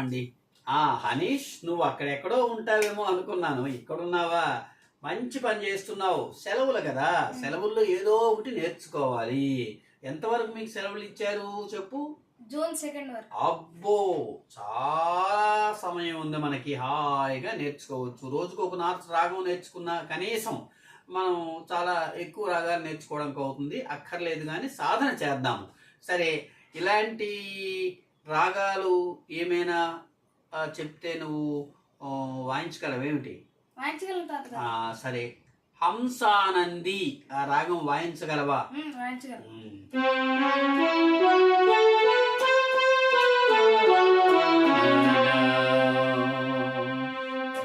అండి. హనీష్, నువ్వు అక్కడెక్కడో ఉంటావేమో అనుకున్నాను. ఇక్కడున్నావా? మంచి పని చేస్తున్నావు. సెలవులు కదా, సెలవుల్లో ఏదో ఒకటి నేర్చుకోవాలి. ఎంతవరకు మీకు సెలవులు ఇచ్చారు చెప్పు? జూన్ 2 వరకు. అబ్బో, చాలా సమయం ఉంది మనకి. హాయిగా నేర్చుకోవచ్చు. రోజుకు ఒక రాగం నేర్చుకున్నా కనీసం మనం చాలా ఎక్కువ రాగాలు నేర్చుకోవడానికి అవుతుంది. అక్కర్లేదు కానీ సాధన చేద్దాము. సరే, ఇలాంటి రాగాలు ఏమైనా చెప్తే నువ్వు వాయించగలవేమిటి? సరే, హంసానంది ఆ రాగం వాయించగలవా?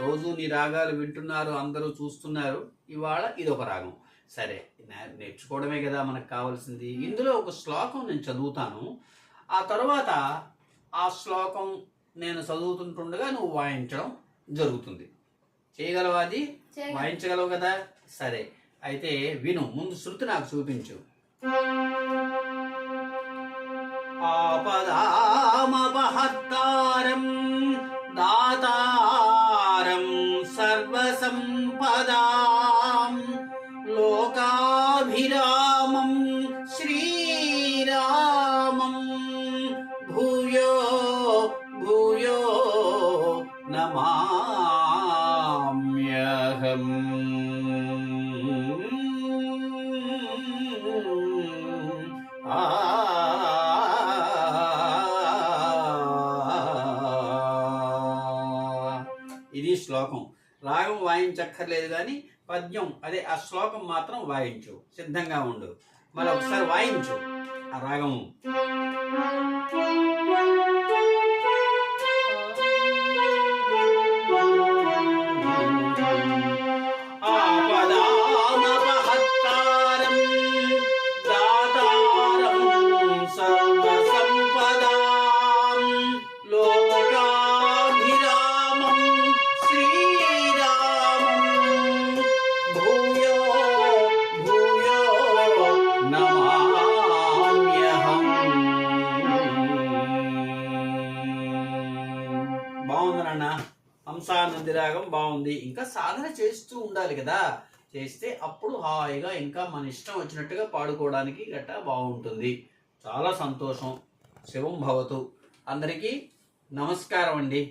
రోజు నీ రాగాలు వింటున్నారు, అందరూ చూస్తున్నారు. ఇవాళ ఇదొక రాగం. సరే, నేర్చుకోవడమే కదా మనకు కావాల్సింది. ఇందులో ఒక శ్లోకం నేను చదువుతాను. ఆ తర్వాత ఆ శ్లోకం నేను చదువుతుంటుండగా నువ్వు వాయించడం జరుగుతుంది. చేయగలవా? అది వాయించగలవు కదా. సరే, అయితే విను. ముందు శృతి నాకు చూపించు. ఆపదామపహర్తారం దాతారం సర్వసంపదాం లోకాభిరామం శ్రీరామం భూయో భూయో నమామ్యహం. ఇది శ్లోకం. రాగం వాయించక్కర్లేదు కానీ పద్యం, అదే ఆ శ్లోకం మాత్రం వాయించు. సిద్ధంగా ఉండు. మళ్ళీ ఒకసారి వాయించు ఆ రాగము. ఆపదామపహర్తారం దాతారం సర్వసంపదాం లోకాభిరామం శ్రీరామం భూయో భూయో నమామ్యహం. బాగుంది నాన్న, హంసానంది రాగం బాగుంది. ఇంకా సాధన చేస్తూ ఉండాలి కదా. చేస్తే అప్పుడు హాయిగా ఇంకా మన ఇష్టం వచ్చినట్టుగా పాడుకోవడానికి గట్టా బాగుంటుంది. చాలా సంతోషం. శివం భవతు. అందరికీ నమస్కారం అండి.